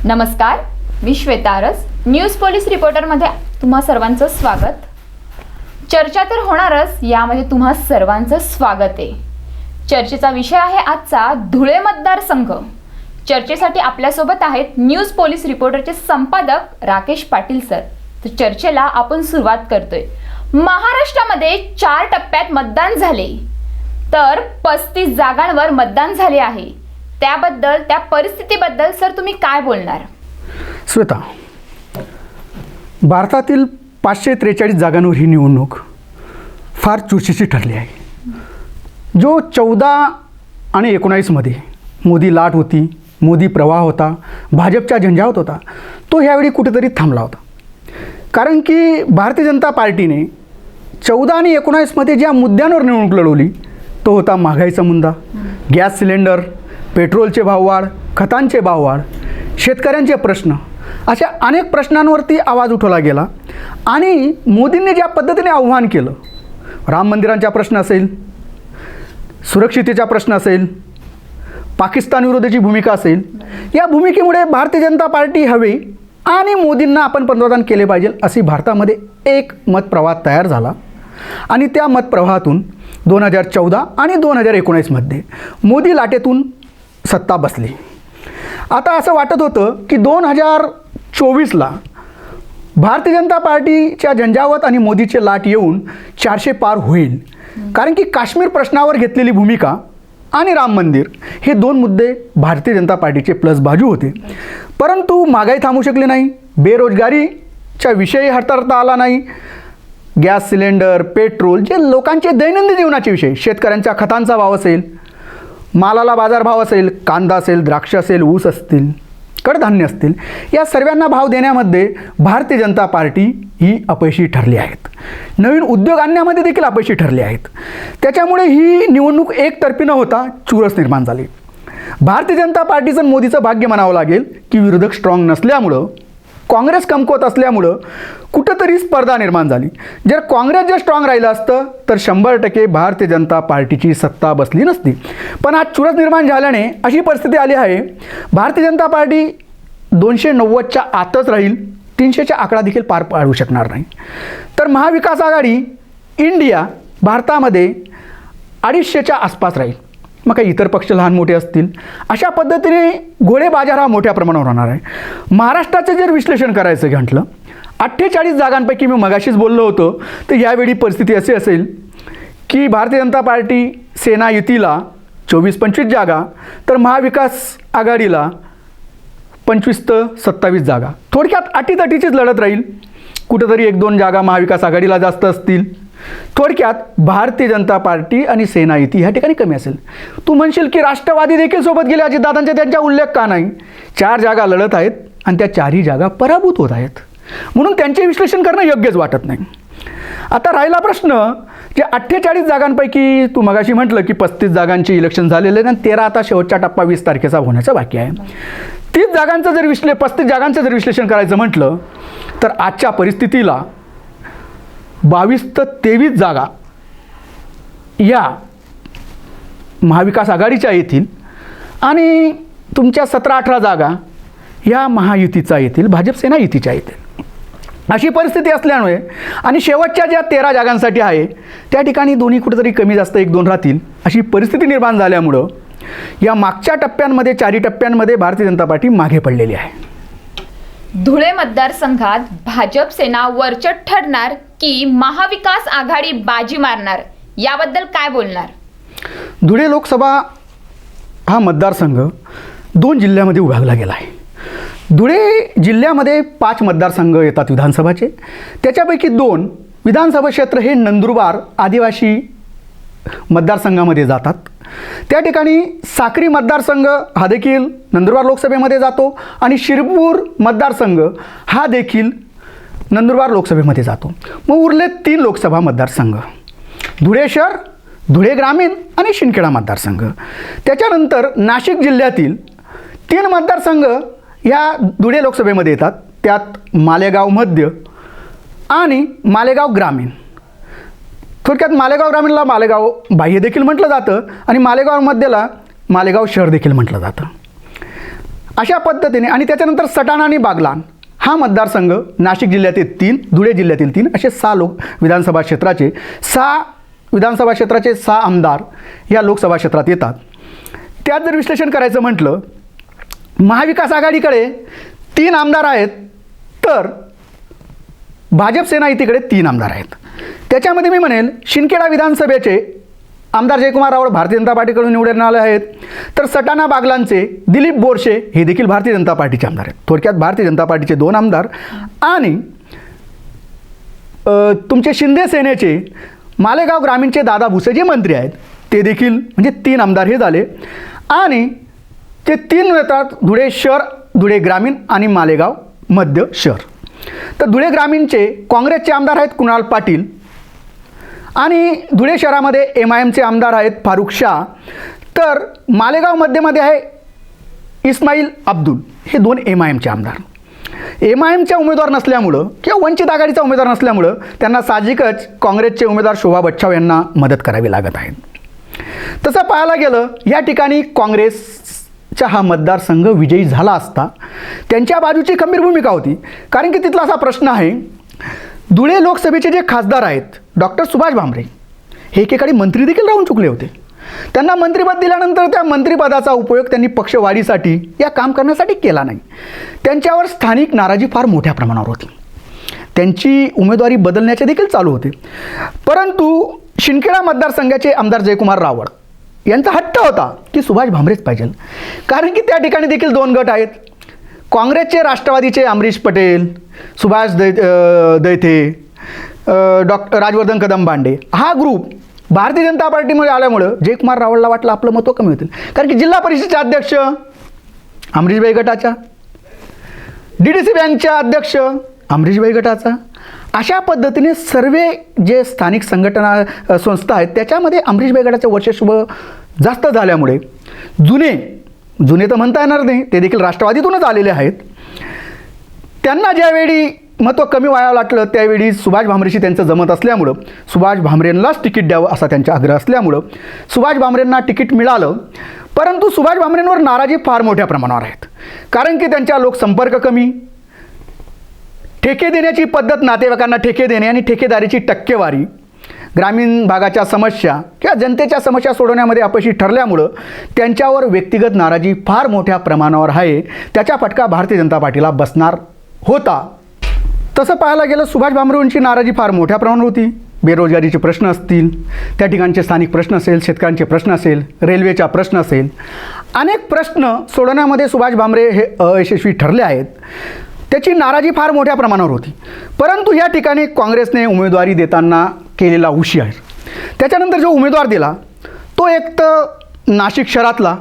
नमस्कार, मी श्वेता आरस, news police रिपोर्टरमध्ये तुम्हा सर्वांचं स्वागत. चर्चा तर होणारच, यामध्ये तुम्हा सर्वांचं स्वागत आहे. चर्चेचा विषय आहे आजचा धुळे मतदारसंघ. चर्चेसाठी आपल्यासोबत आहेत न्यूज पोलीस रिपोर्टरचे संपादक राकेश पाटील सर. तर चर्चेला आपण सुरुवात करतोय. महाराष्ट्रामध्ये 4 टप्प्यात मतदान झाले, तर 35 जागांवर मतदान झाले आहे. त्याबद्दल, त्या परिस्थितीबद्दल सर तुम्ही काय बोलणार? श्वेता, भारतातील 543 जागांवर ही निवडणूक फार चुरशीची ठरली आहे. जो 14 आणि 19मध्ये मोदी लाट होती, मोदी प्रवाह होता, भाजपचा झंझावत होता, तो ह्यावेळी कुठेतरी थांबला होता. कारण की भारतीय जनता पार्टीने 14 आणि 19मध्ये ज्या मुद्द्यांवर निवडणूक लढवली तो होता महागाईचा मुद्दा, गॅस सिलेंडर, पेट्रोलचे भाववाढ, खतांचे भाववाढ, शेतकऱ्यांचे प्रश्न, अशा अनेक प्रश्नांवरती आवाज उठवला गेला. आणि मोदींनी ज्या पद्धतीने आव्हान केलं, राम मंदिरांचा प्रश्न असेल, सुरक्षितेचा प्रश्न असेल, पाकिस्तान विरोधाची भूमिका असेल, या भूमिकेमुळे भारतीय जनता पार्टी हवी आणि मोदींना आपण पंतप्रधान केले पाहिजे अशी भारतामध्ये एक मतप्रवाह तयार झाला. आणि त्या मतप्रवाहातून 2014 आणि 2019मध्ये मोदी लाटेतून सत्ता बसली. आता असं वाटत होतं की 2024ला भारतीय जनता पार्टीच्या झंझावत आणि मोदीचे लाट येऊन 400 पार होईल. कारण की काश्मीर प्रश्नावर घेतलेली भूमिका आणि राम मंदिर हे 2 मुद्दे भारतीय जनता पार्टीचे प्लस बाजू होते. परंतु महागाई थांबू शकली नाही, बेरोजगारीचा विषय हाताळता आला नाही, गॅस सिलेंडर, पेट्रोल, जे लोकांचे दैनंदिन जीवनाचे विषय, शेतकऱ्यांच्या खतांचा भाव असेल, मालाला बाजारभाव असेल, कांदा असेल, द्राक्ष असेल, ऊस असतील, कडधान्य असतील, या सर्वांना भाव देण्यामध्ये भारतीय जनता पार्टी ही अपयशी ठरली आहेत. नवीन उद्योग आणण्यामध्ये देखील अपयशी ठरली आहेत. त्याच्यामुळे ही निवडणूक एकतर्फी न होता चुरस निर्माण झाली. भारतीय जनता पार्टीचं मोदीचं भाग्य म्हणावं लागेल की विरोधक स्ट्रॉंग नसल्यामुळं, काँग्रेस कमकुवत असल्यामुळं कुठंतरी स्पर्धा निर्माण झाली. जर स्ट्रॉंग राहिलं असतं तर 100% भारतीय जनता पार्टीची सत्ता बसली नसती. पण आज चुरस निर्माण झाल्याने अशी परिस्थिती आली आहे, भारतीय जनता पार्टी 290च्या आतच राहील, 300चा आकडा देखील पार पाडू शकणार नाही. तर महाविकास आघाडी इंडिया भारतामध्ये 250च्या आसपास राहील. मग काही इतर पक्ष लहान मोठे असतील, अशा पद्धतीने घोडे बाजार हा मोठ्या प्रमाणावर होणार आहे. महाराष्ट्राचं जर विश्लेषण करायचं म्हटलं, 48 जागांपैकी मी मगाशीच बोललो होतो, तर यावेळी परिस्थिती अशी असेल की भारतीय जनता पार्टी सेना युतीला 24-25 जागा, तर महाविकास आघाडीला 25 ते 27 जागा. थोडक्यात अटीतटीचीच लढत राहील. कुठंतरी 1-2 जागा महाविकास आघाडीला जास्त असतील. थोडक्यात भारतीय जनता पार्टी आणि सेना युती ह्या ठिकाणी कमी असेल. तू म्हणशील की राष्ट्रवादी देखील सोबत गेले, अजितदादांच्या त्यांचा उल्लेख का नाही? 4 जागा लढत आहेत आणि त्या 4ही जागा पराभूत होत आहेत, म्हणून त्यांचे विश्लेषण करणं योग्यच वाटत नाही. आता राहिला प्रश्न, जे 48 जागांपैकी तू मगाशी म्हटलं की 35 जागांचे इलेक्शन झालेले आणि 13 आता शेवटचा टप्पा 20 तारखेचा होण्याचा बाकी आहे. 35 जागांचं जर विश्लेषण करायचं म्हटलं तर आजच्या परिस्थितीला 22 ते 23 जागा या महाविकास आघाडीच्या येतील आणि तुमच्या 17-18 जागा या महायुतीचा येतील, भाजप सेना युतीच्या येतील. अशी परिस्थिती असल्यामुळे आणि शेवटच्या ज्या 13 जागांसाठी आहे त्या ठिकाणी दोन्ही कुठेतरी कमी जास्त 1-2 राहतील, अशी परिस्थिती निर्माण झाल्यामुळं या मागच्या टप्प्यांमध्ये 4ही टप्प्यांमध्ये भारतीय जनता पार्टी मागे पडलेली आहे. धुळे मतदारसंघात भाजप सेना वरचढ ठरणार की महाविकास आघाडी बाजी मारणार, याबद्दल काय बोलणार? धुळे लोकसभा हा मतदारसंघ 2 जिल्ह्यामध्ये विभागला गेला आहे. धुळे जिल्ह्यामध्ये 5 मतदारसंघ येतात विधानसभाचे. त्याच्यापैकी 2 विधानसभा क्षेत्र हे नंदुरबार आदिवासी मतदारसंघामध्ये जातात. त्या ठिकाणी साक्री मतदारसंघ हा देखील नंदुरबार लोकसभेमध्ये जातो आणि शिरपूर मतदारसंघ हा देखील नंदुरबार लोकसभेमध्ये जातो. मग उरले 3 लोकसभा मतदारसंघ, धुळे शहर, धुळे ग्रामीण आणि शिंदखेडा मतदारसंघ. त्याच्यानंतर नाशिक जिल्ह्यातील 3 मतदारसंघ या धुळे लोकसभेमध्ये येतात. त्यात मालेगाव मध्य आणि मालेगाव ग्रामीण. थोडक्यात मालेगाव ग्रामीणला मालेगाव बाह्य देखील म्हटलं जातं आणि मालेगाव मध्यला मालेगाव शहर देखील म्हटलं जातं. अशा पद्धतीने आणि त्याच्यानंतर सटाणा आणि बागलाण हा मतदारसंघ नाशिक जिल्ह्यातील 3, धुळे जिल्ह्यातील 3 असे 6 विधानसभा क्षेत्राचे 6 आमदार या लोकसभा क्षेत्रात येतात. त्यात जर विश्लेषण करायचं म्हटलं, महाविकास आघाडीकडे 3 आमदार आहेत, तर भाजप सेना युतीकडे 3 आमदार आहेत. त्याच्यामध्ये मी म्हणेल शिंदखेडा विधानसभेचे आमदार जयकुमार रावळ भारतीय जनता पार्टीकडून निवडून आले आहेत, तर सटाणा बागलांचे दिलीप बोरशे हे देखील भारतीय जनता पार्टीचे आमदार आहेत. थोडक्यात भारतीय जनता पार्टीचे 2 आमदार आणि तुमचे शिंदे सेनेचे मालेगाव ग्रामीणचे दादा भुसे जे मंत्री आहेत ते देखील म्हणजे 3 आमदार हे झाले. आणि ते 3 येतात धुळे शहर, धुळे ग्रामीण आणि मालेगाव मध्य शहर. तर धुळे ग्रामीणचे काँग्रेसचे आमदार आहेत कुणाल पाटील आणि धुळे शहरामध्ये MIMचे आमदार आहेत फारुख शाह. तर मालेगाव मध्यमध्ये आहे इस्माईल अब्दुल, हे 2 MIMचे आमदार. MIMच्या उमेदवार नसल्यामुळं किंवा वंचित आघाडीचा उमेदवार नसल्यामुळं त्यांना साहजिकच काँग्रेसचे उमेदवार शोभा बच्छाव यांना मदत करावी लागत आहे. तसं पाहायला गेलं या ठिकाणी काँग्रेसचा हा मतदारसंघ विजयी झाला असता त्यांच्या बाजूची खंबीर भूमिका होती. कारण की तिथला असा प्रश्न आहे, धुळे लोकसभेचे जे खासदार आहेत डॉक्टर सुभाष भामरे हे एकेकाळी मंत्री देखील राहून चुकले होते. त्यांना मंत्रिपद दिल्यानंतर त्या मंत्रिपदाचा उपयोग त्यांनी पक्षवाढीसाठी या काम करण्यासाठी केला नाही. त्यांच्यावर स्थानिक नाराजी फार मोठ्या प्रमाणावर होती. त्यांची उमेदवारी बदलण्याचे देखील चालू होते. परंतु शिंदखेडा मतदारसंघाचे आमदार जयकुमार रावळ यांचा हट्ट होता की सुभाष भामरेच पाहिजे. कारण की त्या ठिकाणी देखील 2 गट आहेत. काँग्रेसचे राष्ट्रवादीचे अमरीश पटेल, सुभाष दैथे, डॉक्टर राजवर्धन कदम बांडे हा ग्रुप भारतीय जनता पार्टीमध्ये आल्यामुळं जयकुमार रावळला वाटलं आपलं मतं कमी होतील. कारण की जिल्हा परिषदेचे अध्यक्ष अमरीशभाई गटाचा, DDC बँकच्या अध्यक्ष अमरीशभाई गटाचा, अशा पद्धतीने सर्व जे स्थानिक संघटना संस्था आहेत त्याच्यामध्ये अमरीशभाई गटाचं वर्चस्व जास्त झाल्यामुळे जुने तर म्हणता येणार नाही, ते देखील राष्ट्रवादीतूनच आलेले आहेत. त्यांना ज्यावेळी महत्त्व कमी व्हायला लागलं त्यावेळी सुभाष भामरेशी त्यांचं जमत असल्यामुळं सुभाष भामरेंनाच तिकीट द्यावं असा त्यांचा आग्रह असल्यामुळं सुभाष भामरेंना तिकीट मिळालं. परंतु सुभाष भामरेंवर नाराजी फार मोठ्या प्रमाणावर आहेत. कारण की त्यांच्या लोकसंपर्क कमी, ठेके देण्याची पद्धत, नातेवाईकांना ठेके देणे आणि ठेकेदारीची टक्केवारी, ग्रामीण भागाच्या समस्या किंवा जनतेच्या समस्या सोडवण्यामध्ये अपयशी ठरल्यामुळं त्यांच्यावर व्यक्तिगत नाराजी फार मोठ्या प्रमाणावर आहे. त्याचा फटका भारतीय जनता पार्टीला बसणार होता. तसं पाहायला गेलं सुभाष भामरेंची नाराजी फार मोठ्या प्रमाणावर होती. बेरोजगारीचे प्रश्न असतील, त्या ठिकाणचे स्थानिक प्रश्न असेल, शेतकऱ्यांचे प्रश्न असेल, रेल्वेचा प्रश्न असेल, अनेक प्रश्न सोडवण्यामध्ये सुभाष भामरे हे अयशस्वी ठरले आहेत. त्याची नाराजी फार मोठ्या प्रमाणावर होती. परंतु या ठिकाणी काँग्रेसने उमेदवारी देताना केलेला हुशार, त्याच्यानंतर जो उमेदवार दिला तो एक तर नाशिक शहरातला,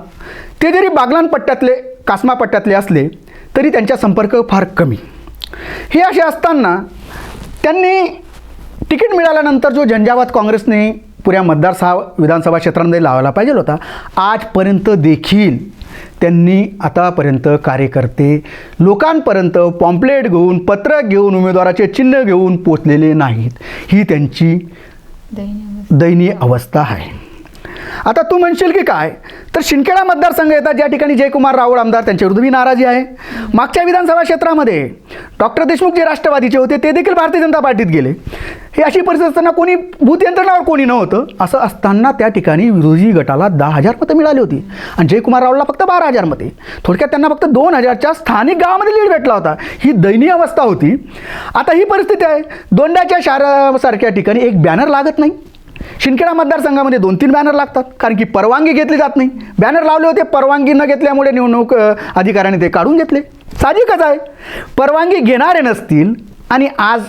ते जरी बागलाण पट्ट्यातले, कासमा पट्ट्यातले असले तरी त्यांचा संपर्क फार कमी. हे असे असताना त्यांनी तिकीट मिळाल्यानंतर जो झंझावात काँग्रेसने पुऱ्या विधानसभा क्षेत्रांमध्ये लावायला पाहिजे होता, आजपर्यंत देखील त्यांनी आतापर्यंत कार्यकर्ते लोकांपर्यंत पॉम्पलेट घेऊन, पत्र घेऊन, उमेदवाराचे चिन्ह घेऊन पोचलेले नाहीत. ही त्यांची दयनीय अवस्था आहे. आता तू म्हणशील की काय, तर शिंदखेडा मतदारसंघ येतात ज्या ठिकाणी जयकुमार रावळ आमदार, त्यांच्याविरुद्ध ही नाराजी आहे. मागच्या विधानसभा क्षेत्रामध्ये डॉक्टर देशमुख जे राष्ट्रवादीचे होते ते देखील भारतीय जनता पार्टीत गेले. ही अशी परिस्थिती असताना कोणी बूथ यंत्रणावर कोणी नव्हतं. असं असताना त्या ठिकाणी विरोधी गटाला 10,000 मतं मिळाली होती आणि जयकुमार रावळला फक्त 12,000 मते. थोडक्यात त्यांना फक्त 2,000च्या स्थानिक गावामध्ये लीड भेटला होता. ही दयनीय अवस्था होती. आता ही परिस्थिती आहे. दोंडाच्या शहरासारख्या ठिकाणी एक बॅनर लागत नाही. शिंदखेडा मतदारसंघामध्ये 2-3 बॅनर लागतात कारण की परवानगी घेतली जात नाही. बॅनर लावले होते, परवानगी न घेतल्यामुळे निवडणूक अधिकाऱ्याने ते काढून घेतले. साहजिकच आहे, परवानगी घेणारे नसतील. आणि आज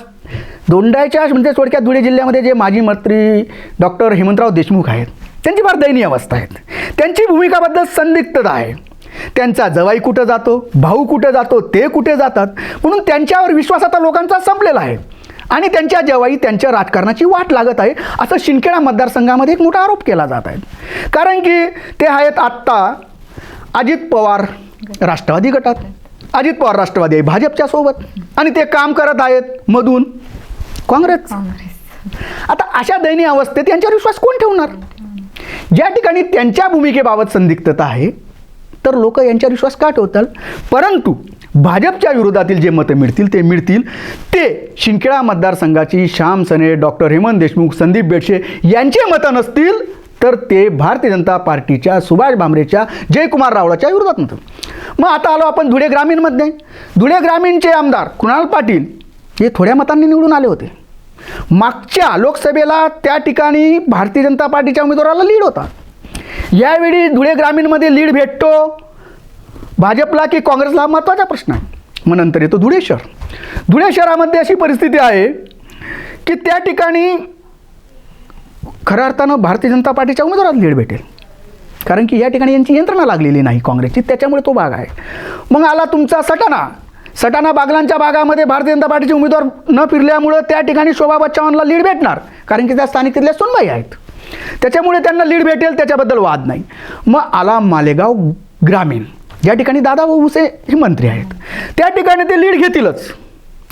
दोंडाच्या म्हणजे थोडक्यात धुळे जिल्ह्यामध्ये जे माजी मंत्री डॉक्टर हेमंतराव देशमुख आहेत त्यांची फार दयनीय अवस्था आहे. त्यांची भूमिकाबद्दल संदिग्धता आहे. त्यांचा जवाई कुठं जातो, भाऊ कुठं जातो, ते कुठे जातात, म्हणून त्यांच्यावर विश्वास आता लोकांचा संपलेला आहे आणि त्यांच्या जवाई त्यांच्या राजकारणाची वाट लागत आहे असं शिंदखेडा मतदारसंघामध्ये एक मोठा आरोप केला जात आहे. कारण की ते आहेत आत्ता अजित पवार राष्ट्रवादी गटात, अजित पवार राष्ट्रवादी आहे भाजपच्या सोबत आणि ते काम करत आहेत मधून काँग्रेस. आता अशा दयनीय अवस्थेत यांच्यावर विश्वास कोण ठेवणार? ज्या ठिकाणी त्यांच्या भूमिकेबाबत संदिग्धता आहे तर लोक यांच्यावर विश्वास का ठेवतात? परंतु भाजपच्या विरोधातील जे मतं मिळतील ते शिंदखेडा मतदारसंघाची श्याम सने, डॉक्टर हेमंत देशमुख, संदीप बेडसे यांचे मतं नसतील, तर ते भारतीय जनता पार्टीच्या सुभाष भामरेच्या, जयकुमार रावळाच्या विरोधात नव्हतं. मग आता आलो आपण धुळे ग्रामीणमध्ये. धुळे ग्रामीणचे आमदार कुणाल पाटील हे थोड्या मतांनी निवडून आले होते. मागच्या लोकसभेला त्या ठिकाणी भारतीय जनता पार्टीच्या उमेदवाराला लीड होता. यावेळी धुळे ग्रामीणमध्ये लीड भेटतो भाजपला की काँग्रेसला, हा महत्त्वाचा प्रश्न आहे. मग नंतर येतो धुळे शहर. धुळे शहरामध्ये अशी परिस्थिती आहे की त्या ठिकाणी खऱ्या अर्थानं भारतीय जनता पार्टीच्या उमेदवाराला लीड भेटेल, कारण की या ठिकाणी यांची यंत्रणा लागलेली नाही काँग्रेसची, त्याच्यामुळे तो भाग आहे. मग आला तुमचा सटाणा बागलांच्या भागामध्ये भारतीय जनता पार्टीचे उमेदवार न फिरल्यामुळं त्या ठिकाणी शोभा बच्चावांना लीड भेटणार, कारण की त्या स्थानिक तिथल्या सुनबाई आहेत, त्याच्यामुळे त्यांना लीड भेटेल, त्याच्याबद्दल वाद नाही. मग आला मालेगाव ग्रामीण, ज्या ठिकाणी दादाभाऊ भुसे हे मंत्री आहेत, त्या ठिकाणी ते लीड घेतीलच,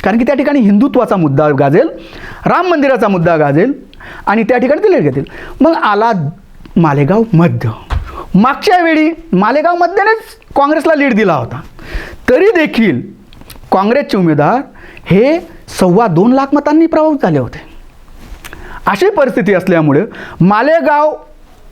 कारण की त्या ठिकाणी हिंदुत्वाचा मुद्दा गाजेल, राम मंदिराचा मुद्दा गाजेल आणि त्या ठिकाणी ते लीड घेतील. मग आला मालेगाव मध्य. मागच्या वेळी मालेगाव मध्येच काँग्रेसला लीड दिला होता, तरी देखील काँग्रेसचे उमेदवार हे 2.25 लाख मतांनी प्रभावित झाले होते. अशी परिस्थिती असल्यामुळे मालेगाव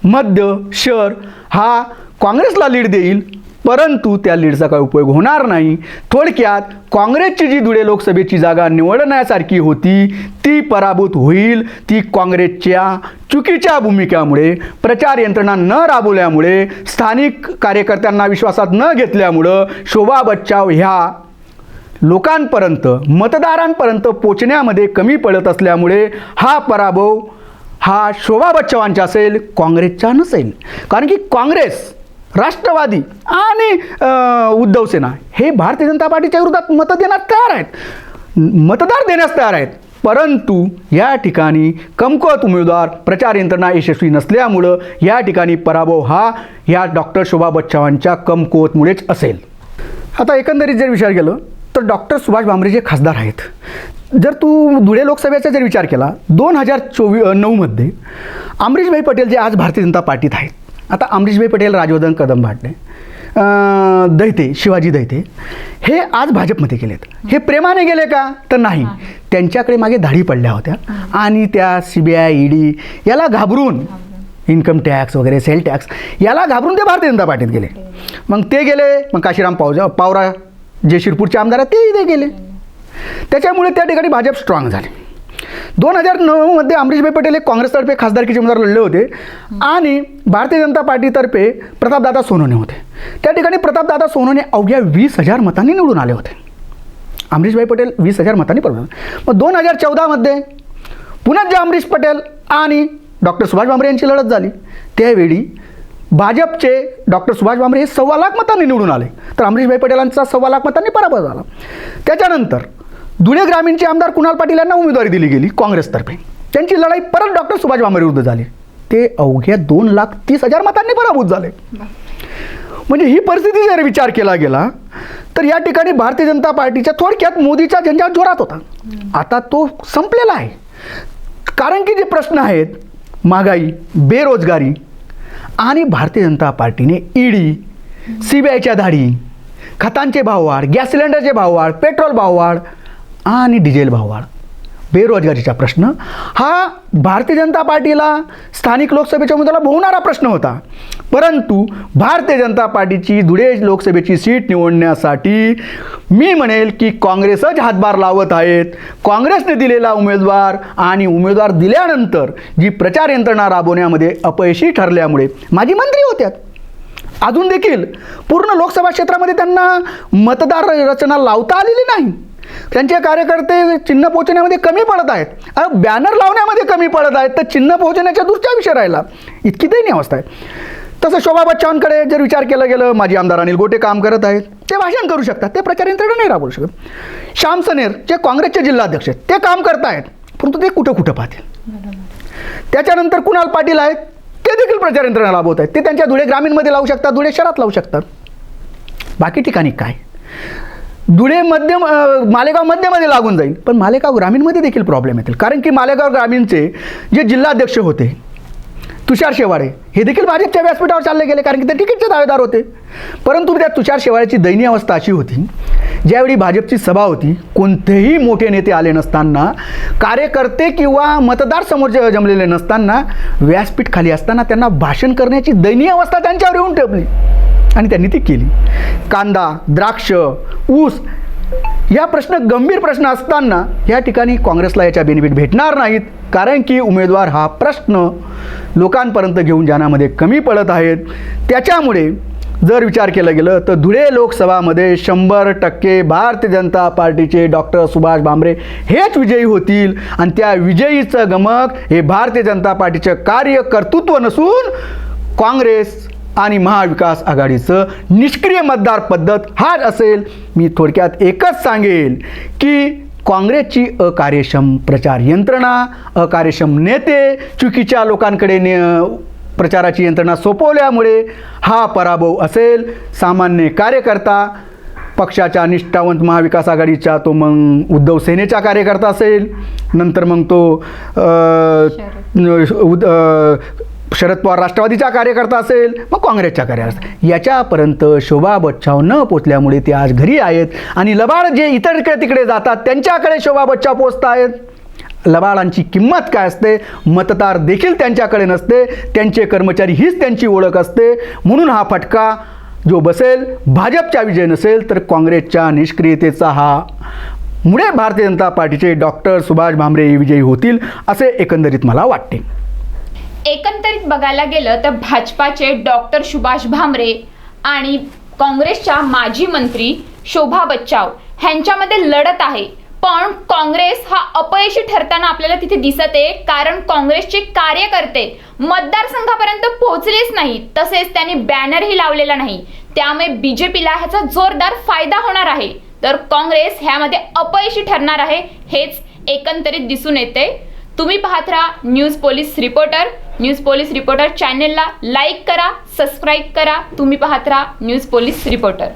मध्य शहर हा काँग्रेसला लीड देईल, परंतु त्या लीडचा काही उपयोग होणार नाही. थोडक्यात काँग्रेसची जी धुळे लोकसभेची जागा निवडण्यासारखी होती ती पराभूत होईल. ती काँग्रेसच्या चुकीच्या भूमिकेमुळे, प्रचार यंत्रणा न राबवल्यामुळे, स्थानिक कार्यकर्त्यांना विश्वासात न घेतल्यामुळं शोभा बच्चाव ह्या लोकांपर्यंत, मतदारांपर्यंत पोचण्यामध्ये कमी पडत असल्यामुळे हा पराभव हा शोभा बच्चावांचा असेल, काँग्रेसचा नसेल. कारण की काँग्रेस, राष्ट्रवादी आणि उद्धव सेना हे भारतीय जनता पार्टीच्या विरोधात मतं देण्यास तयार आहेत, मतदार देण्यास तयार आहेत, परंतु या ठिकाणी कमकुवत उमेदवार, प्रचार यंत्रणा यशस्वी नसल्यामुळं या ठिकाणी पराभव हा या डॉक्टर शोभा बच्चावांच्या कमकुवतमुळेच असेल. आता एकंदरीत जर विचार केलं तर डॉक्टर सुभाष भामरे जे खासदार आहेत, जर तू धुळे लोकसभेचा जर विचार केला 2009मध्ये अमरीशभाई पटेल जे आज भारतीय जनता पार्टीत आहेत, आता अमरीशभाई पटेल, राजवर्धन कदम भाटणे, दैते, शिवाजी दैते हे आज भाजपमध्ये गेलेत. हे प्रेमाने गेले का? तर नाही, त्यांच्याकडे मागे धाडी पडल्या होत्या आणि त्या CBI, ED याला घाबरून, इन्कम टॅक्स वगैरे, सेल टॅक्स याला घाबरून ते भारतीय जनता पार्टीत गेले. मग ते गेले, मग काशीराम पावरा जे शिरपूरचे आमदार आहेत ते इथे गेले, त्याच्यामुळे त्या ठिकाणी भाजप स्ट्रॉंग झाले. 2009मध्ये अमरीशभाई पटेल हे काँग्रेसतर्फे खासदारकीचे उमेदवार लढले होते आणि भारतीय जनता पार्टीतर्फे प्रतापदादा सोनवणे होते. त्या ठिकाणी प्रतापदादा सोनवणे अवघ्या 20,000 मतांनी निवडून आले होते. अमरीशभाई पटेल 20,000 मतांनी पडले. मग 2014मध्ये पुन्हा जे अमरीश पटेल आणि डॉक्टर सुभाष भामरे यांची लढत झाली, त्यावेळी भाजपचे डॉक्टर सुभाष भामरे हे 1.25 लाख मतांनी निवडून आले, तर अमरीशभाई पटेलांचा 1.25 लाख मतांनी पराभव झाला. त्याच्यानंतर धुळे ग्रामीणचे आमदार कुणाल पाटील यांना उमेदवारी दिली गेली काँग्रेसतर्फे. त्यांची लढाई परत डॉक्टर सुभाष भामरे विरुद्ध झाली, ते अवघ्या 2,30,000 मतांनी पराभूत झाले. म्हणजे ही परिस्थिती जर विचार केला गेला तर या ठिकाणी भारतीय जनता पार्टीच्या थोडक्यात मोदीचा झंझाट जोरात होता, आता तो संपलेला आहे. कारण की जे प्रश्न आहेत, महागाई, बेरोजगारी आणि भारतीय जनता पार्टीने ED, CBIच्या धाडी, खतांचे भाववाढ, गॅस सिलेंडरचे भाववाढ, पेट्रोल भाववाढ आणि डिझेल भाववाढ, बेरोजगारीचा प्रश्न हा भारतीय जनता पार्टीला स्थानिक लोकसभेच्या उमेदवाराला भोवणारा प्रश्न होता. परंतु भारतीय जनता पार्टीची धुळे लोकसभेची सीट निवडण्यासाठी मी म्हणेल की काँग्रेसच हातभार लावत आहेत. काँग्रेसने दिलेला उमेदवार आणि उमेदवार दिल्यानंतर जी प्रचार यंत्रणा राबवण्यामध्ये अपयशी ठरल्यामुळे माजी मंत्री होत्यात, अजून देखील पूर्ण लोकसभा क्षेत्रामध्ये त्यांना मतदार रचना लावता आलेली नाही. त्यांचे कार्यकर्ते चिन्ह पोहोचण्यामध्ये कमी पडत आहेत, बॅनर लावण्यामध्ये कमी पडत आहेत, तर चिन्ह पोहोचण्याच्या दूरचा विषय राहिला. इतकी दयनीय अवस्था आहे. तसं शोभा बच्चावांकडे जर विचार केला गेलं, माजी आमदार अनिल गोटे काम करत आहेत, ते भाषण करू शकतात, ते प्रचार यंत्रणा नाही राबवू शकत. श्याम सनेर जे काँग्रेसचे जिल्हाध्यक्ष आहेत ते काम करत आहेत, परंतु ते कुठं कुठं पाहतील. त्याच्यानंतर कुणाल पाटील आहेत, ते देखील प्रचार यंत्रणा राबवत आहेत, ते त्यांच्या धुळे ग्रामीणमध्ये लावू शकतात, धुळे शहरात लावू शकतात. बाकी ठिकाणी काय, धुळे मध्य, मालेगाव मध्यमध्ये लागून जाईल, पण मालेगाव ग्रामीणमध्ये देखील प्रॉब्लेम येतील. कारण की मालेगाव ग्रामीणचे जे जिल्हाध्यक्ष होते, तुषार शेवाळे हे देखील भाजपच्या व्यासपीठावर चालले गेले, कारण की ते तिकीटचे दावेदार होते. परंतु त्या तुषार शेवाळेची दयनीय अवस्था अशी होती, ज्यावेळी भाजपची सभा होती, कोणतेही मोठे नेते आले नसताना, कार्यकर्ते किंवा मतदार समोर जमलेले नसताना, व्यासपीठ खाली असताना त्यांना भाषण करण्याची दयनीय अवस्था त्यांच्यावर येऊन ठेवली आणि त्यांनी ती केली. कांदा, द्राक्ष, ऊस या गंभीर प्रश्न असताना या ठिकाणी काँग्रेसला याच्या बेनिफिट भेटणार नाहीत, कारण की उमेदवार हा प्रश्न लोकांपर्यंत घेऊन जाण्यामध्ये कमी पडत आहेत. त्याच्यामुळे जर विचार केला गेलं तर धुळे लोकसभामध्ये 100% भारतीय जनता पार्टीचे डॉक्टर सुभाष भामरे हेच विजयी होतील आणि त्या विजयीचं गमक हे भारतीय जनता पार्टीचं कार्यकर्तृत्व नसून काँग्रेस आणि महाविकास आघाडीचं निष्क्रिय मतदार पद्धत हाच असेल. मी थोडक्यात एकच सांगेल की काँग्रेसची अकार्यक्षम प्रचार यंत्रणा, अकार्यक्षम नेते, चुकीच्या लोकांकडे प्रचाराची यंत्रणा सोपवल्यामुळे हा पराभव असेल. सामान्य कार्यकर्ता, पक्षाच्या निष्ठावंत महाविकास आघाडीचा तो मग उद्धव सेनेचा कार्यकर्ता असेल, नंतर मग तो शरद पवार राष्ट्रवादीचा कार्यकर्ता असेल, मग काँग्रेसचा कार्यकर्ता, याच्यापर्यंत शोभा बच्चाव न पोचल्यामुळे ते आज घरी आहेत आणि लबाड जे इतर तिकडे जातात त्यांच्याकडे शोभा बच्चाव पोचत आहेत. लबाडांची किंमत काय असते, मतदार देखील त्यांच्याकडे नसते, त्यांचे कर्मचारी हीच त्यांची ओळख असते. म्हणून हा फटका जो बसेल भाजपचा विजय नसेल तर काँग्रेसच्या निष्क्रियतेचा हा मुळे भारतीय जनता पार्टीचे डॉक्टर सुभाष भामरे विजयी होतील असे एकंदरीत मला वाटते. एकंदरीत बघायला गेलं तर भाजपाचे डॉक्टर सुभाष भामरे आणि काँग्रेसच्या माजी मंत्री शोभा बच्चाव ह्यांच्यामध्ये लढत आहे, पण काँग्रेस हा अपयशी ठरताना आपल्याला तिथे दिसत आहे, कारण काँग्रेसचे कार्यकर्ते मतदारसंघापर्यंत पोहोचलेच नाही, तसेच त्यांनी बॅनरही लावलेला नाही. त्यामुळे बीजेपीला ह्याचा जोरदार फायदा होणार आहे, तर काँग्रेस ह्यामध्ये अपयशी ठरणार आहे हेच एकंदरीत दिसून येते. तुम्ही पाहत राहा news police reporter. News police reporter चॅनेलला लाईक करा, सबस्क्राईब करा. तुम्ही पाहत राहा न्यूज पोलीस रिपोर्टर.